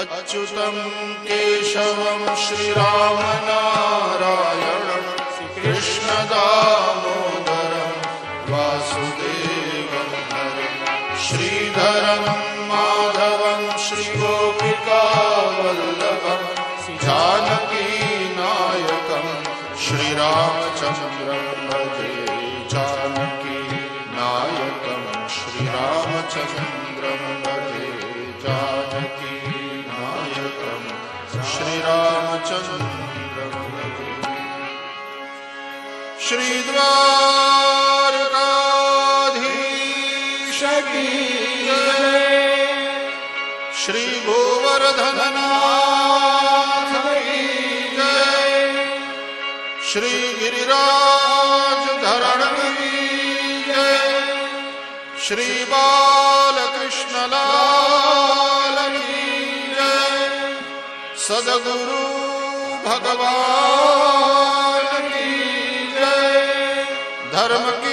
अच्युतं केशवं श्रीरामनारायणं कृष्णदामोदरं वासुदेवं हरिं श्रीधरं माधवं श्रीगोपिकावल्लभं जानकीनायकं श्रीरामचन्द्रं भजे जानकीनायकं श्रीरामचन्द्रं भजे जानकीनायकं श्रीरामचन्द्रं भजे। श्रीद्वारकाधीश की जय, श्री गोवर्धननाथ की जय, श्री गिरिराज धरण की जय, श्री बालकृष्ण लाल की जय, सद्गुरु भगवान की जय, धर्म की